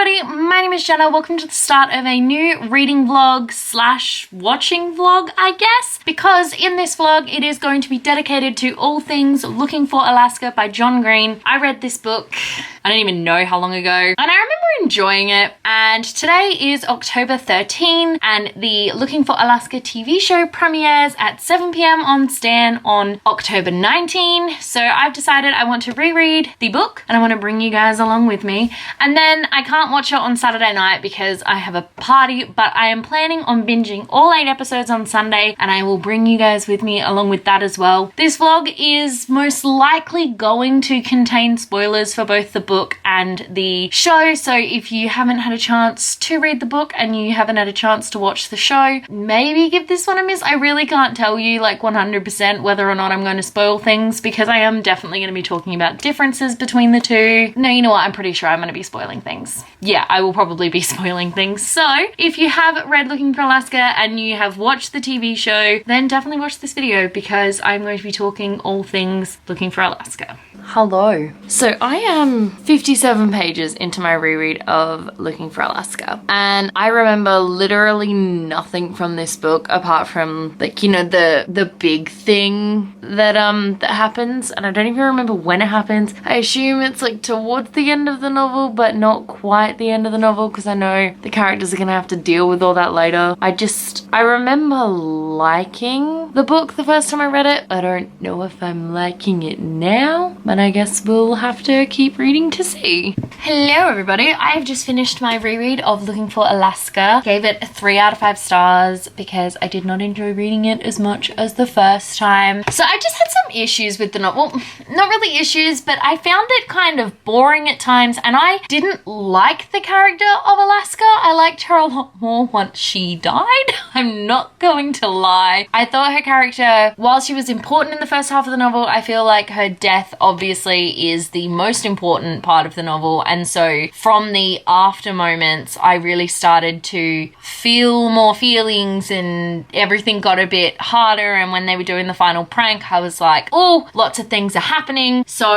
everybody, my name is Jenna. Welcome to the start of a new reading vlog slash watching vlog, I guess, because in this vlog it is going to be dedicated to all things Looking for Alaska by John Green. I read this book, I don't even know how long ago, and I remember enjoying it. And today is October 13 and the Looking for Alaska TV show premieres at 7 p.m. on Stan on October 19. So I've decided I want to reread the book and I want to bring you guys along with me. And then I can't watch it on Saturday night because I have a party, but I am planning on binging all 8 episodes on Sunday and I will bring you guys with me along with that as well. This vlog is most likely going to contain spoilers for both the book and the show, so if you haven't had a chance to read the book and you haven't had a chance to watch the show, maybe give this one a miss. I really can't tell you like 100% whether or not I'm going to spoil things because I am definitely going to be talking about differences between the two. No, you know what? I'm pretty sure I'm going to be spoiling things. Yeah, I will probably be spoiling things. So if you have read Looking for Alaska and you have watched the TV show, then definitely watch this video because I'm going to be talking all things Looking for Alaska. Hello. So I am 57 pages into my reread of Looking for Alaska and I remember literally nothing from this book apart from like, you know, the big thing that that happens, and I don't even remember when it happens. I assume it's like towards the end of the novel but not quite the end of the novel because I know the characters are gonna have to deal with all that later. I remember liking the book the first time I read it. I don't know if I'm liking it now, but I guess we'll have to keep reading to see. Hello everybody, I've just finished my reread of Looking for Alaska. Gave it 3 out of 5 stars because I did not enjoy reading it as much as the first time. So I just had some issues with the novel. Not really issues, but I found it kind of boring at times and I didn't like the character of Alaska. I liked her a lot more once she died. I'm not going to lie. I thought her character, while she was important in the first half of the novel, I feel like her death obviously is the most important part of the novel, and so from the after moments I really started to feel more feelings and everything got a bit harder, and when they were doing the final prank I was like, oh, lots of things are happening. So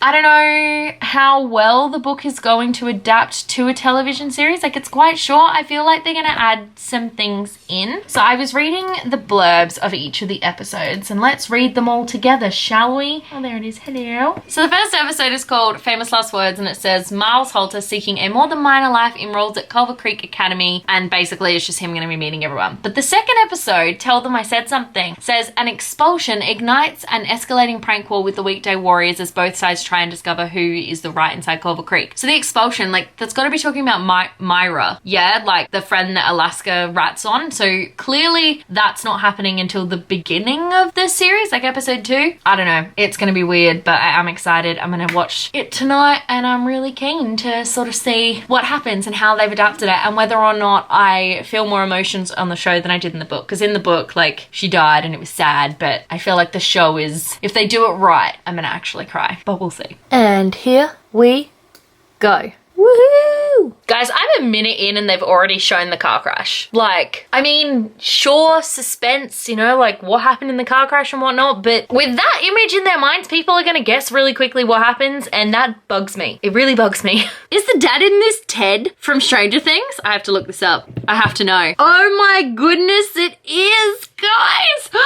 I don't know how well the book is going to adapt to a television series. Like, it's quite short. I feel like they're gonna add some things in. So I was reading the blurbs of each of the episodes and let's read them all together, shall we? Oh, there it is. Hello. So the first episode is called Famous Last Words and it says Miles Halter seeking a more than minor life enrolls at Culver Creek Academy, and basically it's just him gonna be meeting everyone. But the second episode, Tell Them I Said Something, says an expulsion ignites an escalating prank war with the weekday warriors as both sides try and discover who is the right inside Culver Creek. So the expulsion, like, that's gotta be talking about Myra, yeah, like the friend that Alaska rats on. So clearly that's not happening until the beginning of the series, like episode 2. I don't know, it's gonna be weird, but I am excited. I'm gonna watch it tonight and I'm really keen to sort of see what happens and how they've adapted it and whether or not I feel more emotions on the show than I did in the book. Because in the book, like, she died and it was sad, but I feel like the show is, if they do it right, I'm gonna actually cry, but we'll see. And here we go. Woohoo! Guys, I'm a minute in and they've already shown the car crash. Like, I mean, sure, suspense, you know, like what happened in the car crash and whatnot, but with that image in their minds, people are gonna guess really quickly what happens, and that bugs me. It really bugs me. Is the dad in this Ted from Stranger Things? I have to look this up. I have to know. Oh my goodness, it is, guys!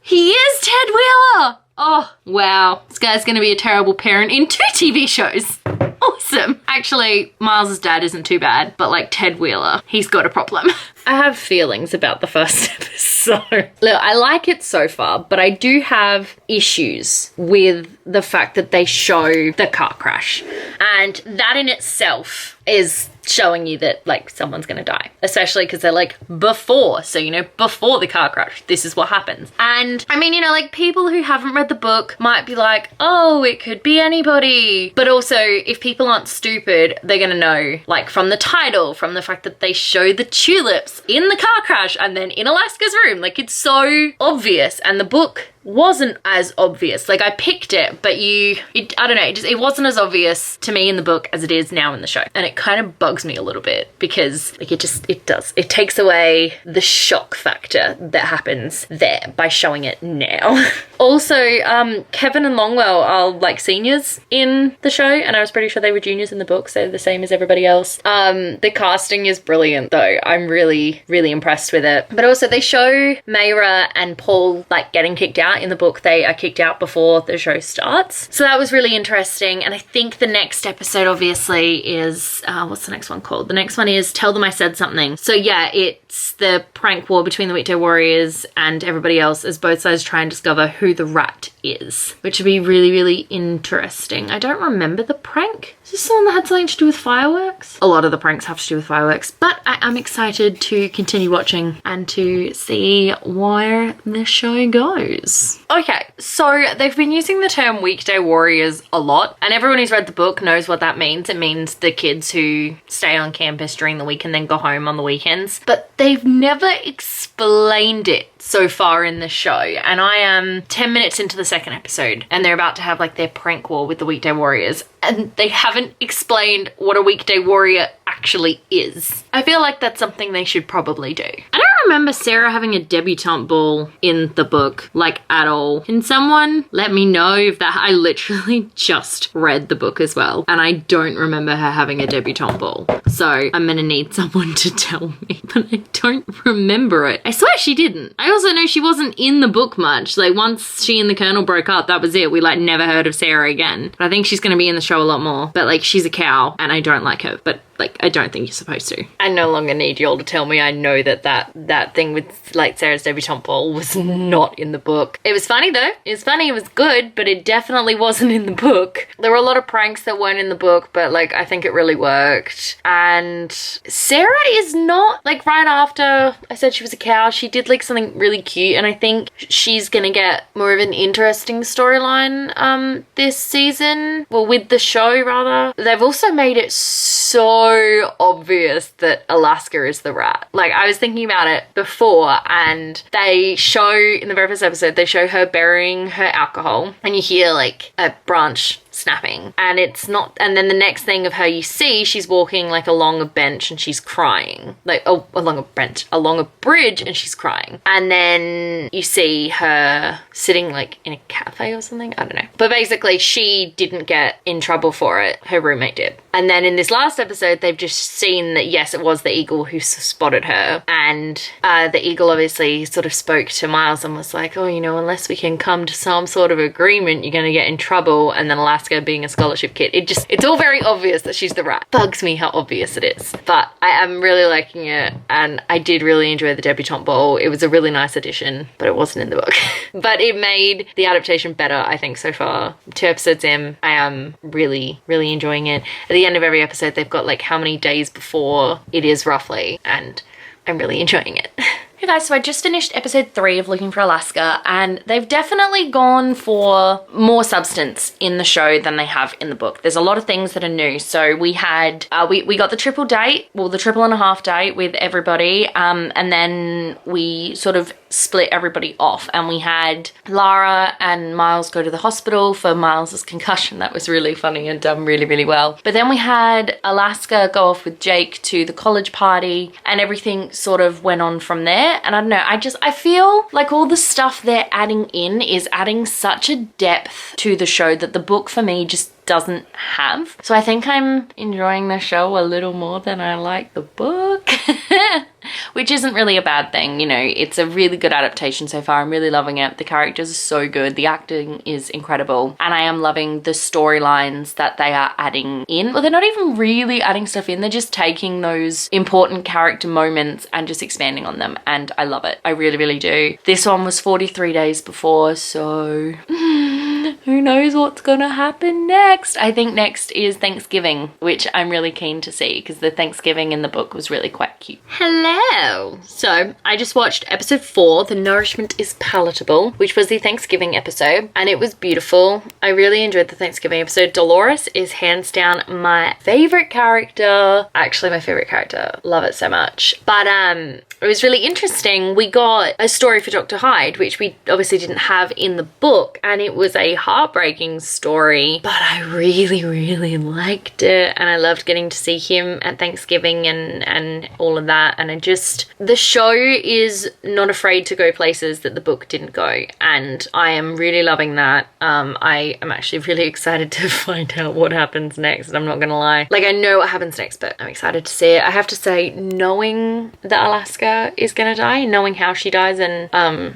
He is Ted Wheeler! Oh, wow. This guy's gonna be a terrible parent in 2 TV shows. Awesome. Actually, Miles's dad isn't too bad, but like Ted Wheeler, he's got a problem. I have feelings about the first episode. Look, I like it so far, but I do have issues with the fact that they show the car crash. And that in itself is showing you that like someone's gonna die, especially because they're like before, so you know, before the car crash this is what happens. And I mean, you know, like people who haven't read the book might be like, oh, it could be anybody, but also if people aren't stupid, they're gonna know, like from the title, from the fact that they show the tulips in the car crash and then in Alaska's room, like it's so obvious, and the book wasn't as obvious. Like, I picked it, but I don't know, it wasn't as obvious to me in the book as it is now in the show. And it kind of bugs me a little bit because like it takes away the shock factor that happens there by showing it now. Also, Kevin and Longwell are like seniors in the show, and I was pretty sure they were juniors in the book, so the same as everybody else. The casting is brilliant though. I'm really, really impressed with it. But also they show Mayra and Paul like getting kicked out. In the book, they are kicked out before the show starts. So that was really interesting. And I think the next episode obviously is, what's the next one called? The next one is Tell Them I Said Something. So yeah, it's the prank war between the Weekday Warriors and everybody else as both sides try and discover who the rat is, which would be really, really interesting. I don't remember the prank. Is this the one that had something to do with fireworks? A lot of the pranks have to do with fireworks, but I am excited to continue watching and to see where the show goes. Okay, so they've been using the term Weekday Warriors a lot, and everyone who's read the book knows what that means. It means the kids who stay on campus during the week and then go home on the weekends, but they've never explained it so far in the show, and I am 10 minutes into the second episode and they're about to have like their prank war with the Weekday Warriors, and they haven't explained what a Weekday Warrior actually is. I feel like that's something they should probably do. I don't remember Sarah having a debutante ball in the book, like, at all. Can someone let me know if that? I literally just read the book as well, and I don't remember her having a debutante ball. So I'm gonna need someone to tell me, but I don't remember it. I swear she didn't. I also know she wasn't in the book much. Like, once she and the Colonel broke up, that was it. We like never heard of Sarah again. But I think she's gonna be in the show a lot more. But like, she's a cow and I don't like her. But like, I don't think you're supposed to. I no longer need y'all to tell me. I know that thing with like Sarah's debutante ball was not in the book. It was funny though. It was funny, it was good, but it definitely wasn't in the book. There were a lot of pranks that weren't in the book, but like, I think it really worked. And Sarah is not, like, right after I said she was a cow, she did like something really cute, and I think she's gonna get more of an interesting storyline this season. Well, with the show rather. They've also made it so obvious that Alaska is the rat. Like, I was thinking about it before, and they show in the very first episode, they show her burying her alcohol, and you hear like a branch snapping, and it's not, and then the next thing of her you see, she's walking like along a bench and she's crying, like along a bridge and she's crying, and then you see her sitting like in a cafe or something, I don't know, but basically she didn't get in trouble for it, her roommate did. And then in this last episode they've just seen that yes, it was the eagle who spotted her, and the eagle obviously sort of spoke to Miles and was like, oh, you know, unless we can come to some sort of agreement, you're gonna get in trouble. And then Alaska being a scholarship kid, it's all very obvious that she's the rat. Bugs me how obvious it is, but I am really liking it, and I did really enjoy the debutante ball. It was a really nice addition, but it wasn't in the book. But it made the adaptation better, I think, so far. 2 episodes in, I am really, really enjoying it. At the end of every episode, they've got like how many days before it is roughly, and I'm really enjoying it. Hey guys, so I just finished episode 3 of Looking for Alaska, and they've definitely gone for more substance in the show than they have in the book. There's a lot of things that are new. So we had, we got the triple date, well, the triple and a half date with everybody, and then we sort of split everybody off, and we had Lara and Miles go to the hospital for Miles's concussion. That was really funny and done really, really well. But then we had Alaska go off with Jake to the college party, and everything sort of went on from there. And I don't know, I feel like all the stuff they're adding in is adding such a depth to the show that the book for me just doesn't have. So I think I'm enjoying the show a little more than I like the book. Which isn't really a bad thing, you know, it's a really good adaptation so far. I'm really loving it. The characters are so good, the acting is incredible, and I am loving the storylines that they are adding in. Well, they're not even really adding stuff in, they're just taking those important character moments and just expanding on them, and I love it. I really, really do. This one was 43 days before, so Who knows what's gonna happen next? I think next is Thanksgiving, which I'm really keen to see because the Thanksgiving in the book was really quite cute. Hello! So I just watched episode 4, The Nourishment is Palatable, which was the Thanksgiving episode, and it was beautiful. I really enjoyed the Thanksgiving episode. Dolores is hands down my favorite character. Actually, my favorite character. Love it so much. But it was really interesting. We got a story for Dr. Hyde, which we obviously didn't have in the book, and it was a heartbreaking story, but I really, really liked it, and I loved getting to see him at Thanksgiving and all of that, and the show is not afraid to go places that the book didn't go, and I am really loving that. I am actually really excited to find out what happens next, I'm not gonna lie. Like, I know what happens next, but I'm excited to see it. I have to say, knowing that Alaska is gonna die, knowing how she dies and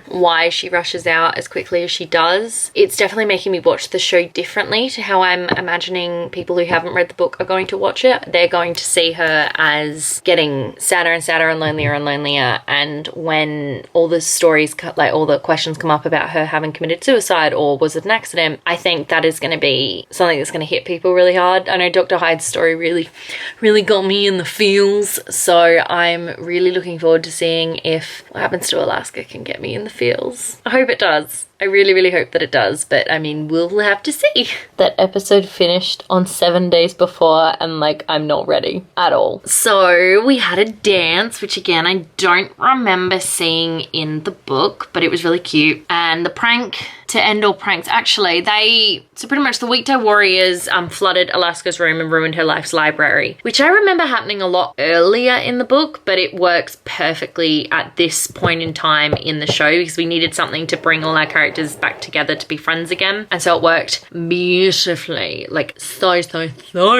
why she rushes out as quickly as she does, it's definitely making me watch the show differently to how I'm imagining people who haven't read the book are going to watch it. They're going to see her as getting sadder and sadder and lonelier, and when all the stories, like all the questions come up about her having committed suicide or was it an accident, I think that is going to be something that's going to hit people really hard. I know Dr. Hyde's story really got me in the feels, so I'm really looking forward to seeing if what happens to Alaska can get me in the feels. I hope it does. I really, really hope that it does, but I mean, we'll have to see. That episode finished on 7 days before, and like, I'm not ready at all. So we had a dance, which again, I don't remember seeing in the book, but it was really cute. And the prank to end all pranks, actually, so pretty much the Weekday Warriors flooded Alaska's room and ruined her life's library, which I remember happening a lot earlier in the book, but it works perfectly at this point in time in the show because we needed something to bring all our characters back together to be friends again, and so it worked beautifully, like so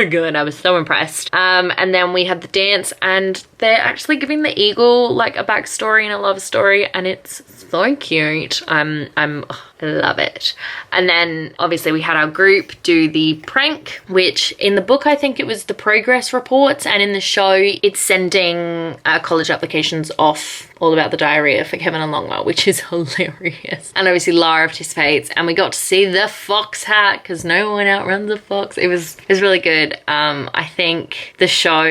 good. I was so impressed. And then we had the dance, and they're actually giving the eagle like a backstory and a love story, and it's so cute. I love it. And then obviously we had our group do the prank, which in the book I think it was the progress reports, and in the show it's sending college applications off all about the diarrhea for Kevin and Longwell, which is hilarious. And obviously Lara participates, and we got to see the fox hat because no one outruns a fox. It was really good. I think the show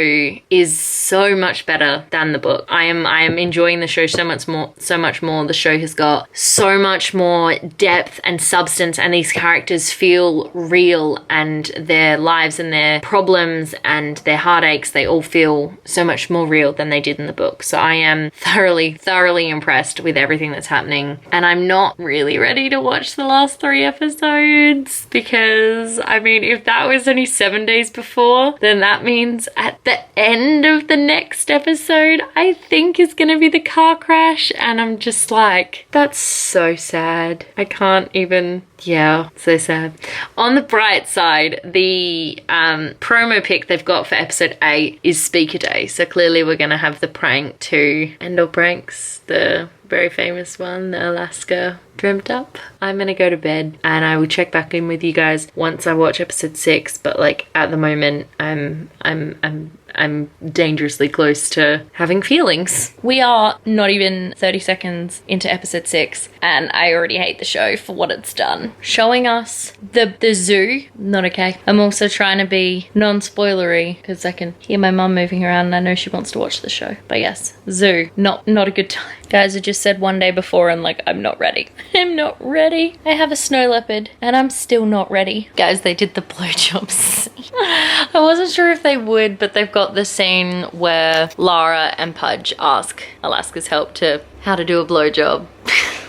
is so much better than the book. I am enjoying the show so much more. The show has got so much more depth and substance, and these characters feel real, and their lives and their problems and their heartaches, they all feel so much more real than they did in the book. So I am thoroughly impressed with everything that's happening, and I'm not really ready to watch the last 3 episodes because, I mean, if that was only 7 days before, then that means at the end of the next episode I think is gonna be the car crash, and I'm just like, that's so sad. I can't even, yeah, so sad. On the bright side, the promo pic they've got for episode 8 is Speaker Day, so clearly we're gonna have the prank to end all pranks, the very famous one that Alaska dreamt up. I'm gonna go to bed and I will check back in with you guys once I watch episode 6, but like at the moment I'm dangerously close to having feelings. We are not even 30 seconds into episode 6 and I already hate the show for what it's done. Showing us the zoo, not okay. I'm also trying to be non-spoilery because I can hear my mum moving around and I know she wants to watch the show. But yes, zoo, not a good time. Guys, I just said 1 day before and like, I'm not ready. I'm not ready. I have a snow leopard and I'm still not ready. Guys, they did the blowjob scene. I wasn't sure if they would, but they've got the scene where Lara and Pudge ask Alaska's help to how to do a blowjob.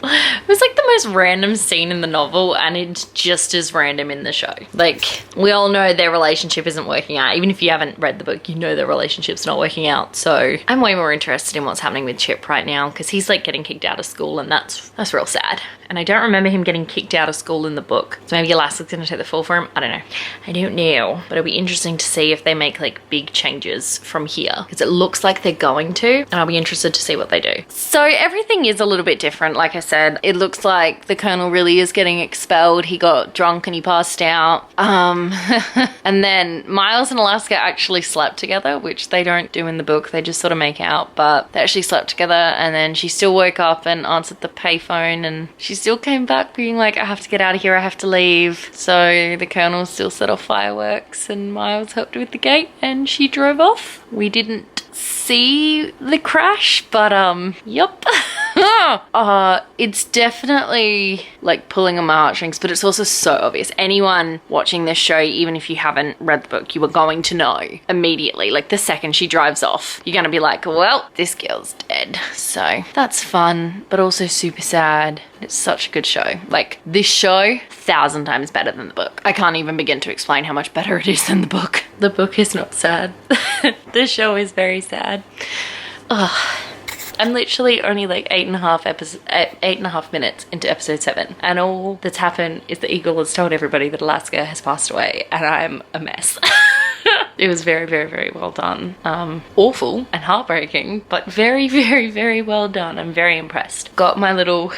It was like the most random scene in the novel and it's just as random in the show. Like, we all know their relationship isn't working out. Even if you haven't read the book, you know their relationship's not working out. So I'm way more interested in what's happening with Chip right now because he's like getting kicked out of school and that's real sad. And I don't remember him getting kicked out of school in the book. So maybe Alaska's gonna take the fall for him. I don't know. But it'll be interesting to see if they make like big changes from here because it looks like they're going to, and I'll be interested to see what they do. So everything is a little bit different. Like I said, it looks like the Colonel really is getting expelled. He got drunk and he passed out. And then Miles and Alaska actually slept together, which they don't do in the book. They just sort of make out, but they actually slept together, and then she still woke up and answered the payphone and she she still came back being like, I have to get out of here, I have to leave. So the Colonel still set off fireworks and Miles helped with the gate and she drove off. We didn't see the crash, but yep. It's definitely like pulling on my heartstrings, but it's also so obvious. Anyone watching this show, even if you haven't read the book, you are going to know immediately. Like the second she drives off, you're gonna be like, well, this girl's dead. So that's fun, but also super sad. It's such a good show. Like this show, 1,000 times better than the book. I can't even begin to explain how much better it is than the book. The book is not sad. The show is very sad. Ugh. I'm literally only like 8.5 minutes into episode 7, and all that's happened is the Eagle has told everybody that Alaska has passed away, and I'm a mess. It was very, very, very well done. Awful and heartbreaking, but very, very, very well done. I'm very impressed. Got my little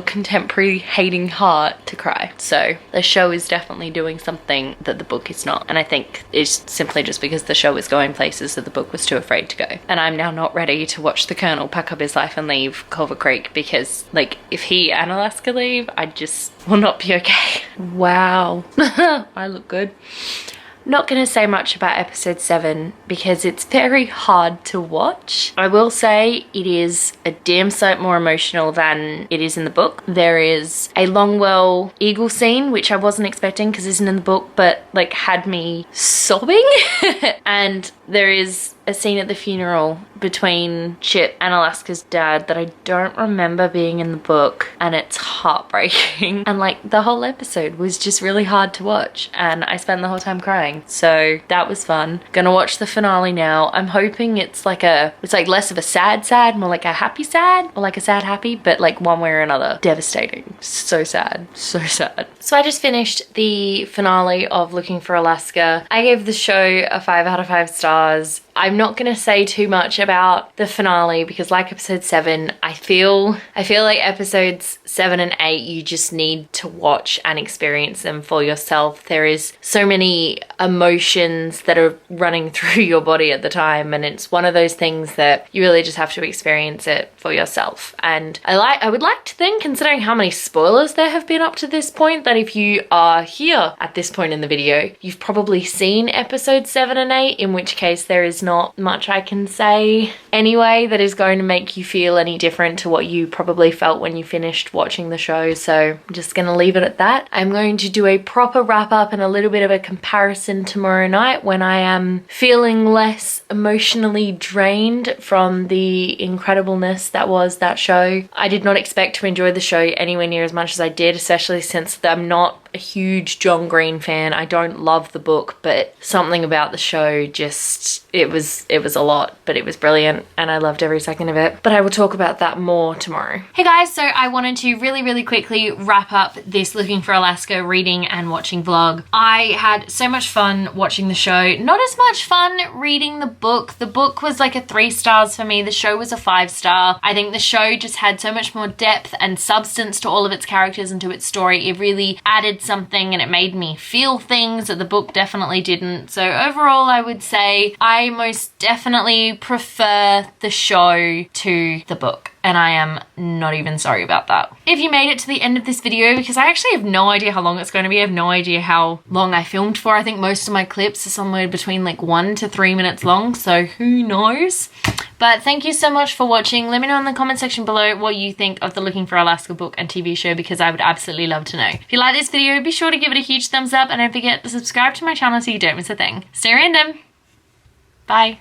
contemporary hating heart to cry. So the show is definitely doing something that the book is not. And I think it's simply just because the show is going places that the book was too afraid to go. And I'm now not ready to watch the Colonel pack up his life and leave Culver Creek, because like if he and Alaska leave, I just will not be okay. Wow. I look good. Not gonna say much about episode 7 because it's very hard to watch. I will say it is a damn sight more emotional than it is in the book. There is a Longwell Eagle scene, which I wasn't expecting because it isn't in the book, but like had me sobbing. And there is a scene at the funeral between Chip and Alaska's dad that I don't remember being in the book, and it's heartbreaking. And like the whole episode was just really hard to watch, and I spent the whole time crying. So that was fun. Gonna watch the finale now. I'm hoping it's like less of a sad, more like a happy sad, or like a sad happy, but like one way or another. Devastating. So sad. So sad. So I just finished the finale of Looking for Alaska. I gave the show a 5 out of 5 stars. I'm not gonna say too much about the finale because like episode 7, I feel like episodes 7 and 8 you just need to watch and experience them for yourself. There is so many emotions that are running through your body at the time, and it's one of those things that you really just have to experience it for yourself. And I would like to think, considering how many spoilers there have been up to this point, that if you are here at this point in the video, you've probably seen episodes 7 and 8, in which case there is not much I can say anyway that is going to make you feel any different to what you probably felt when you finished watching the show. So I'm just gonna leave it at that. I'm going to do a proper wrap up and a little bit of a comparison tomorrow night when I am feeling less emotionally drained from the incredibleness that was that show. I did not expect to enjoy the show anywhere near as much as I did, especially since I'm not a huge John Green fan. I don't love the book, but something about the show just, it was a lot, but it was brilliant and I loved every second of it. But I will talk about that more tomorrow. Hey guys, so I wanted to really quickly wrap up this Looking for Alaska reading and watching vlog. I had so much fun watching the show. Not as much fun reading the book. The book was like a 3 stars for me. The show was a 5-star. I think the show just had so much more depth and substance to all of its characters and to its story. It really added something and it made me feel things that the book definitely didn't. So overall, I would say I most definitely prefer the show to the book. And I am not even sorry about that. If you made it to the end of this video, because I actually have no idea how long it's going to be. I have no idea how long I filmed for. I think most of my clips are somewhere between like 1 to 3 minutes long, so who knows? But thank you so much for watching. Let me know in the comment section below what you think of the Looking for Alaska book and TV show, because I would absolutely love to know. If you like this video, be sure to give it a huge thumbs up and don't forget to subscribe to my channel so you don't miss a thing. Stay random. Bye.